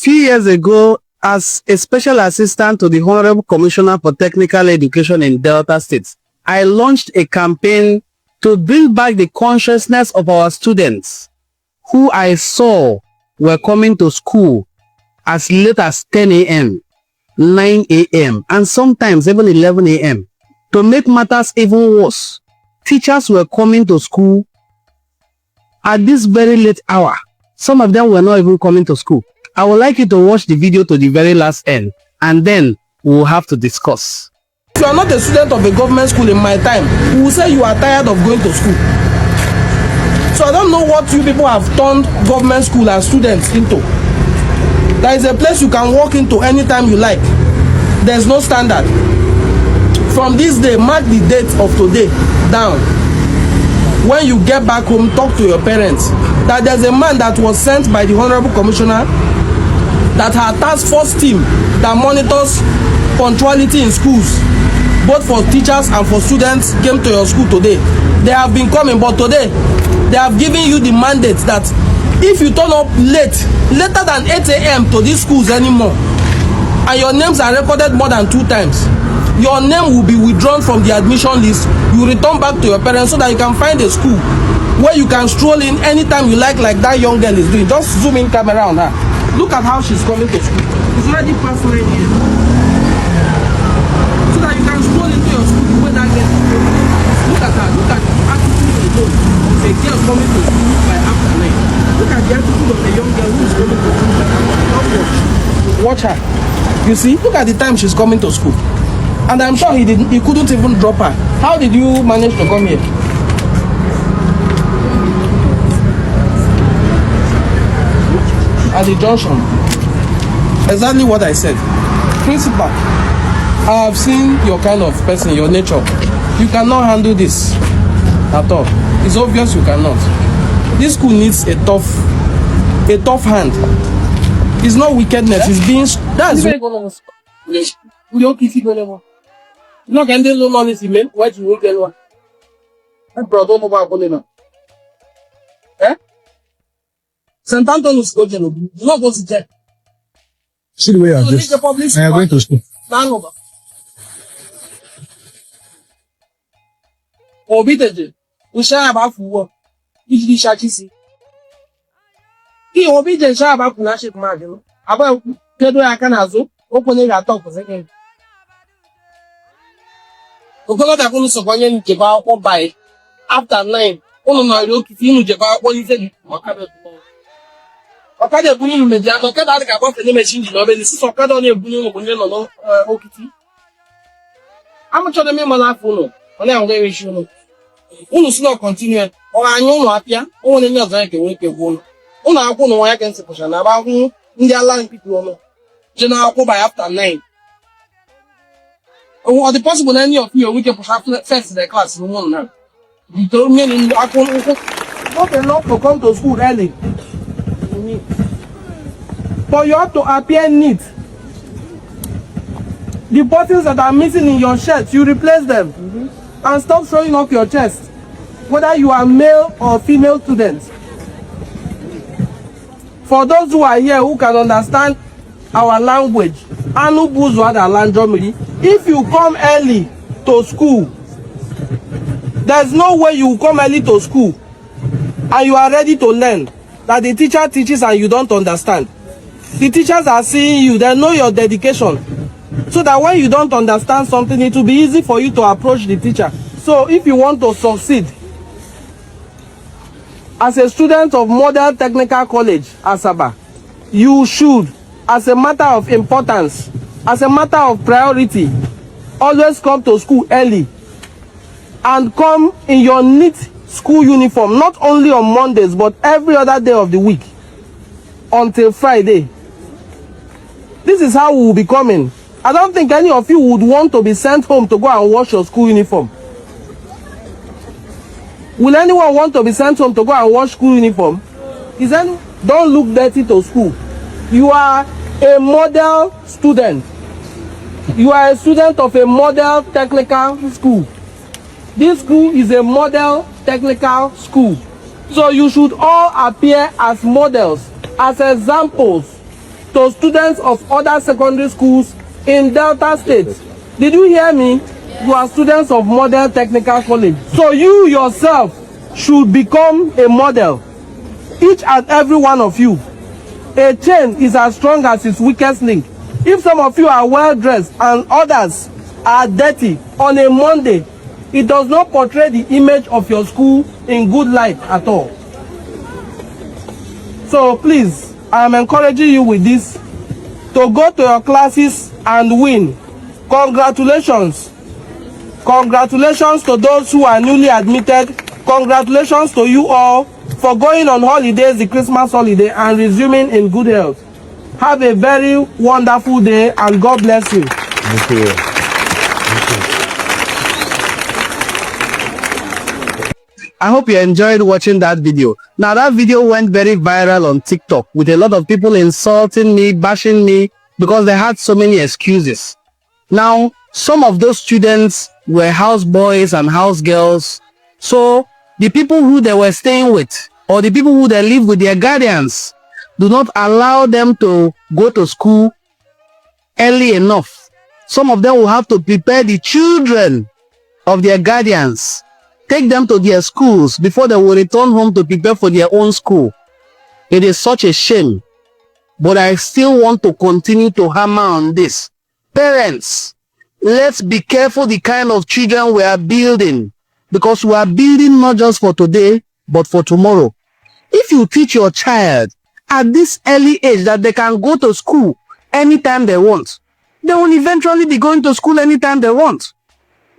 Few years ago, as a special assistant to the Honourable Commissioner for Technical Education in Delta State, I launched a campaign to build back the consciousness of our students who I saw were coming to school as late as 10 a.m., 9 a.m., and sometimes even 11 a.m. To make matters even worse, teachers were coming to school at this very late hour. Some of them were not even coming to school. I would like you to watch the video to the very last end, and then we'll have to discuss. If you are not a student of a government school in my time, we will say you are tired of going to school. So I don't know what you people have turned government school and students into. There is a place you can walk into anytime you like. There's no standard. From this day, mark the date of today down. When you get back home, talk to your parents that there's a man that was sent by the Honourable Commissioner, that her task force team that monitors punctuality in schools, both for teachers and for students, came to your school today. They have been coming, but today they have given you the mandate that if you turn up later than 8 a.m. to these schools anymore, and your names are recorded more than 2 times, your name will be withdrawn from the admission list. You return back to your parents so that you can find a school where you can stroll in anytime you like that young girl is doing. Just zoom in camera on her. Look at how she's coming to school. It's already past 9 a.m. So that you can stroll into your school the way that girl is doing. Look at her. Look at the attitude alone of a girl coming to school by after 9. Look at the attitude of a young girl who is coming to school by after 9. Watch her. You see, look at the time she's coming to school. And I'm sure he couldn't even drop her. How did you manage to come here? At the junction. Exactly what I said. Principal, I have seen your kind of person, your nature. You cannot handle this at all. It's obvious you cannot. This school needs a tough hand. It's not wickedness, it's being... That's... No, can they loan on this email? What you will tell one? I brought on over Bolina. Eh? St. Anthony's go to not go to check. See the way I just. I am going to school. Stand over. Obiteje. We shall about for each dish I see. He obite shall about Punashik Margin. About Pedro Akanazo, opening a talk for second. Okolota kunu sokonye ni jeba o buy after 9 onu na ro kiti nu jeba o ni se okade bunu nu media no kada ka bo fe ni machine no be ni so okade oni ebunu mo bunye no okiti amucho de me mala funu oni an we issue no unu so continue o anyu unu apia o ni ni ozo ke we ke gwo unu akwu no ya ke nsipusha na ba hu ndi ala people no je na akwu by after 9. Or the possible any of you we can push first in the class in one now. You told me not enough to come to school early. But you have to appear neat. The buttons that are missing in your shirt, you replace them. And stop showing off your chest. Whether you are male or female students. For those who are here who can understand our language, if you come early to school, there's no way you come early to school and you are ready to learn that the teacher teaches and you don't understand. The teachers are seeing you, they know your dedication, so that when you don't understand something, it will be easy for you to approach the teacher. So if you want to succeed as a student of Model Technical College, Asaba, you should, as a matter of importance, as a matter of priority, always come to school early and come in your neat school uniform, not only on Mondays but every other day of the week until Friday. This is how we will be coming. I don't think any of you would want to be sent home to go and wash your school uniform. Will anyone want to be sent home to go and wash school uniform? Don't look dirty to school. You are a model student. You are a student of a model technical school. This school is a model technical school. So you should all appear as models, as examples to students of other secondary schools in Delta State. Did you hear me? You are students of Model Technical College. So you yourself should become a model. Each and every one of you. A chain is as strong as its weakest link. If some of you are well dressed and others are dirty on a Monday, it does not portray the image of your school in good light at all. So please, I am encouraging you with this to go to your classes and win. Congratulations. Congratulations to those who are newly admitted. Congratulations to you all for going on holidays, the Christmas holiday, and resuming in good health. Have a very wonderful day and God bless you. Thank you. I hope you enjoyed watching that video. Now that video went very viral on TikTok with a lot of people insulting me, bashing me because they had so many excuses. Now, some of those students were house boys and house girls. So the people who they were staying with or the people who they live with their guardians do not allow them to go to school early enough. Some of them will have to prepare the children of their guardians, take them to their schools before they will return home to prepare for their own school. It is such a shame, but I still want to continue to hammer on this. Parents, let's be careful the kind of children we are building, because we are building not just for today, but for tomorrow. If you teach your child at this early age that they can go to school anytime they want, they will eventually be going to school anytime they want.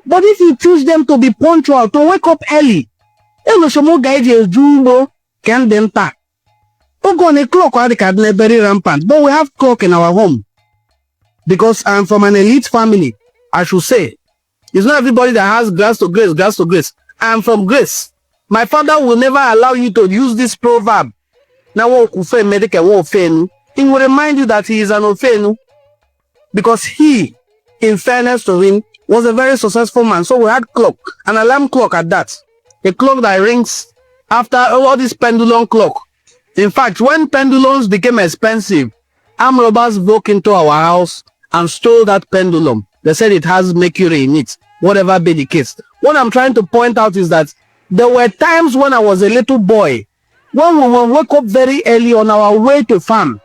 But if you teach them to be punctual, to wake up early, very rampant, but we have clock in our home. Because I'm from an elite family, I should say. It's not everybody that has grace to grace, grace to grace. I'm from grace. My father will never allow you to use this proverb. Now, he will remind you that he is an ofenu. Because he, in fairness to him, was a very successful man. So we had clock, an alarm clock at that. A clock that rings after all this pendulum clock. In fact, when pendulums became expensive, armed robbers broke into our house and stole that pendulum. They said it has mercury in it, whatever be the case. What I'm trying to point out is that there were times when I was a little boy, when we would wake up very early on our way to farm.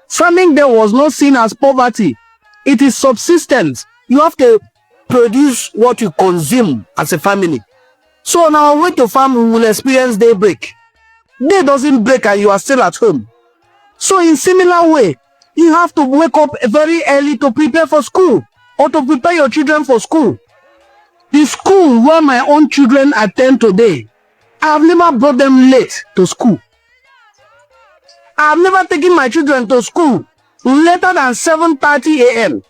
Farming there was not seen as poverty. It is subsistence. You have to produce what you consume as a family. So on our way to farm, we will experience daybreak. Day doesn't break and you are still at home. So in similar way, you have to wake up very early to prepare for school or to prepare your children for school. The school where my own children attend today, I have never brought them late to school. I have never taken my children to school later than 7:30 a.m.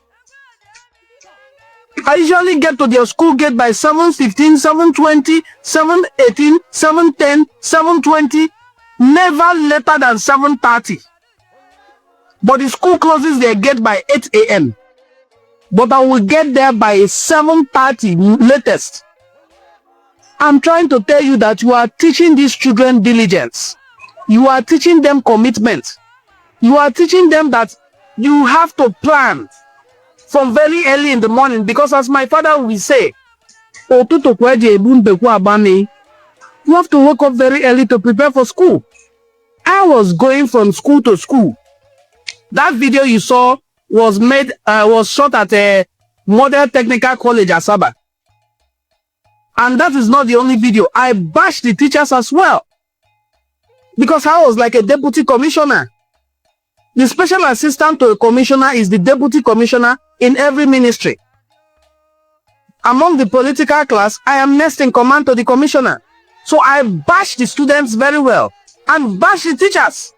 I usually get to their school gate by 7:15, 7:20, 7:18, 7:10, 7:20, never later than 7:30. But the school closes their gate by 8 a.m. But I will get there by 7:30 latest. I'm trying to tell you that you are teaching these children diligence. You are teaching them commitment. You are teaching them that you have to plan from very early in the morning, because as my father will say, you have to wake up very early to prepare for school. I was going from school to school. That video you saw was shot at a Model Technical College, Asaba. And that is not the only video. I bashed the teachers as well, because I was like a deputy commissioner. The special assistant to a commissioner is the deputy commissioner in every ministry. Among the political class, I am next in command to the commissioner. So I bashed the students very well and bashed the teachers.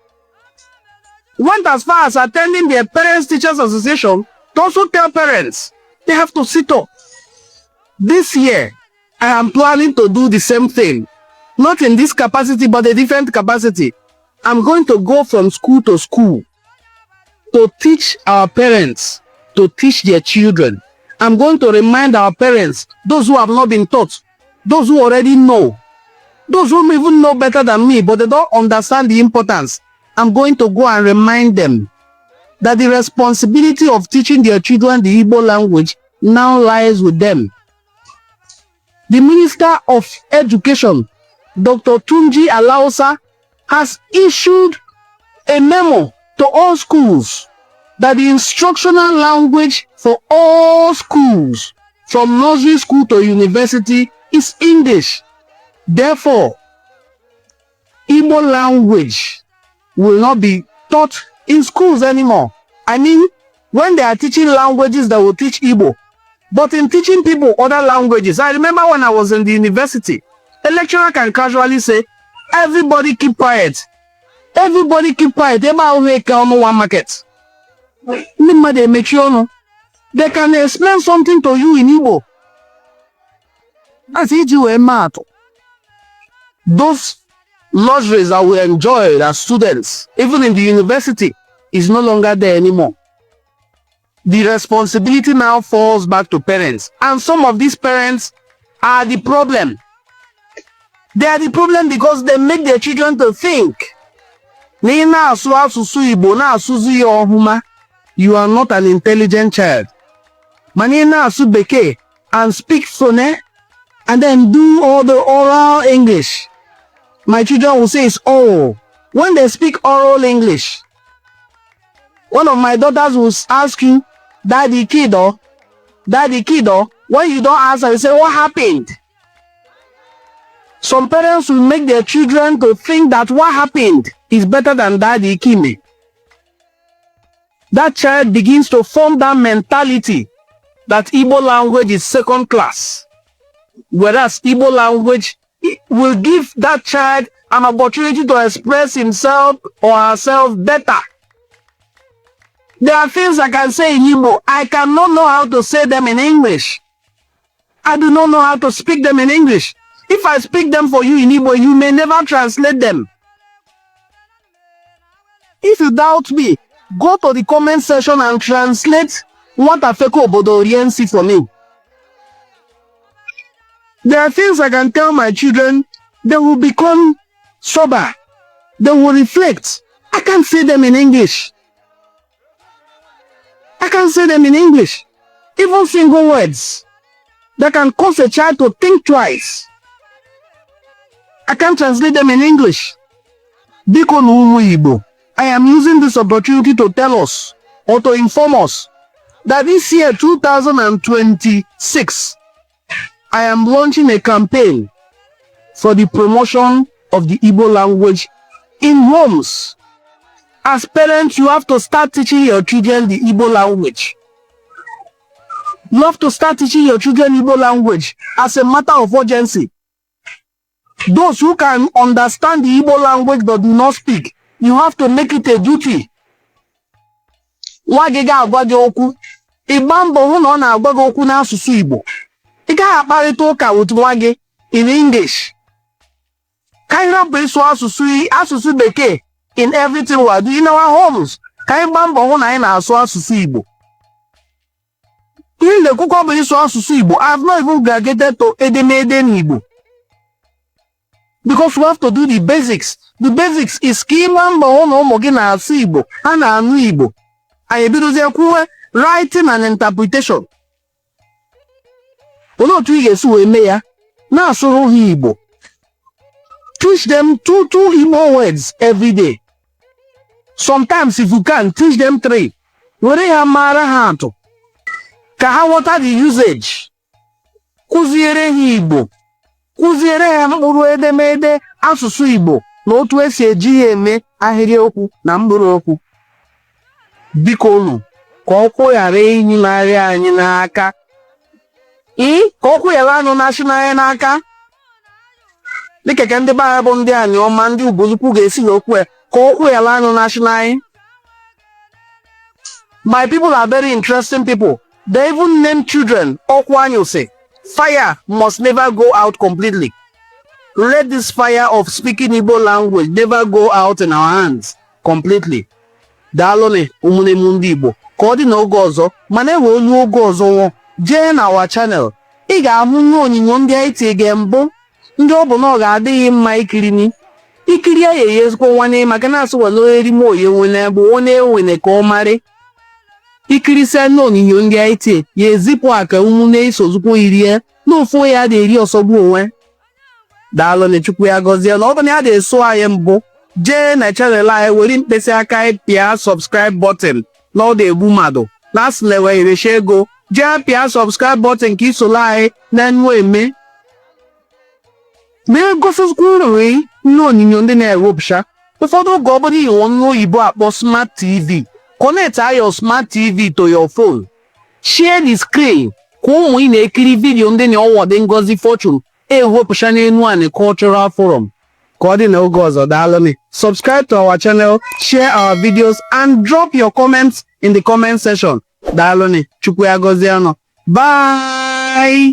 Went as far as attending their Parents Teachers Association to also tell parents they have to sit up. This year, I am planning to do the same thing. Not in this capacity, but a different capacity. I'm going to go from school to school to teach our parents, to teach their children. I'm going to remind our parents, those who have not been taught, those who already know, those who even know better than me, but they don't understand the importance. I'm going to go and remind them that the responsibility of teaching their children the Igbo language now lies with them. The Minister of Education, Dr. Tunji Alausa, has issued a memo to all schools that the instructional language for all schools, from nursery school to university, is English. Therefore, Igbo language will not be taught in schools anymore. I mean, when they are teaching languages, they will teach Igbo. But in teaching people other languages, I remember when I was in the university, a lecturer can casually say, everybody keep quiet. Everybody keep quiet. They one market. They can explain something to you in Igbo. As those luxuries that we enjoyed as students, even in the university, is no longer there anymore. The responsibility now falls back to parents. And some of these parents are the problem. They are the problem because they make their children to think. You are not an intelligent child. And speak Fone and then do all the oral English. My children will say it's oral. When they speak oral English, one of my daughters will ask you, Daddy kiddo, when you don't answer, you say, what happened? Some parents will make their children to think that what happened is better than Daddy Kimi. That child begins to form that mentality that Igbo language is second class. Whereas Igbo language will give that child an opportunity to express himself or herself better. There are things I can say in Igbo. I cannot know how to say them in English. I do not know how to speak them in English. If I speak them for you in Igbo, you may never translate them. If you doubt me, go to the comment section and translate what Afeko Obodo Oriensi for me. There are things I can tell my children, they will become sober. They will reflect. I can't say them in English. I can say them in English. Even single words that can cause a child to think twice. I can't translate them in English. Biko n'umu Igbo, I am using this opportunity to tell us or to inform us that this year 2026, I am launching a campaign for the promotion of the Igbo language in homes. As parents, you have to start teaching your children the Igbo language. You have to start teaching your children Igbo language as a matter of urgency. Those who can understand the Igbo language but do not speak, you have to make it a duty. Wagega agwagi okwu, ibambo huno na agwagi okwu na asusu Igbo. Ika akparita ụka with nwagi in English. Kaira bụ isu asusu Bekee in everything we are doing in our homes. Kai bambo hu na anyị na-asụ asụsụ Igbo. Ile kwukwo bụ isu asụsụ Igbo. I have not even graduated to edemede n'Igbo. Because we have to do the basics. The basics is ka ịgbambo hụ na ụmụ gị na-asụ Igbo, ha na-anụ Igbo. Anyị ebidozie kwuwe writing and interpretation. Olee otu ị ga-esi wee mee ya? Na-asụrụ ha Igbo. Teach them two Igbo words every day. Sometimes if you can, teach them 3. Were ha mara ha atụ. Ka ha ghọta the usage. Kụziere ha Igbo. Kụziere ha mkpụrụ edemede asụsụ Igbo na otu esi eji ya eme ahịrịokwu na mkpụrụ okwu. Biko unu, ka ọkụ ghara ịnyịnarị anyị n'aka. Ka ọkụ ghara anụ na-achị n'anya n'aka. Dịka ndị bara bụ ndị anyị ọma ndị Ugolukwu ga-esi n'okwu ya, ka ọkụ ghara anụ na-achị n'anya. My people are very interesting people. They even name children Okwanyose. Fire must never go out completely. Let this fire of speaking Igbo language never go out in our hands completely. Daalone umune mundi Igbo. Ka ọ dị n'oge ọzọ, mana enwe onye oge ọzọ nwụọ, jee na our channel. Ị ga-ahụ onyinyo ndị anyị tinyere mbụ, ndị ọ bụ na ọ ga-adịghị mma ikiri ni. ikiria ye yesko wane makana so walo eri mo ye wona bo wona wene ko mare ikiri se no ni yo ndi aiti ye zipo aka umu ne isozukwo irie no fo ya de eri osogbu onwe daalụ ni chukwu ya gozie na ọbụna ya de so aye mbo je na channel aye weri mkpesi aka pia subscribe button no de egbu mmadụ last lewe ireshe ego je pia subscribe button ki so lai na nwo eme me go so school we no ni ndị na-ewepụsha ụfọdụ oge ọ bụrụ iwu nnu oyibo akpọ smart tv connect your smart tv to your phone share the screen ka ụmụ ị na-ekiri vidio ndị na Onwordi Ngozi Fortune ewepụsha n'enu ani cultural forum ka ọ dị n'oge ọzọ daalụ subscribe to our channel share our videos and drop your comments in the comment section daalụ chukwu ya gozie ọnụ bye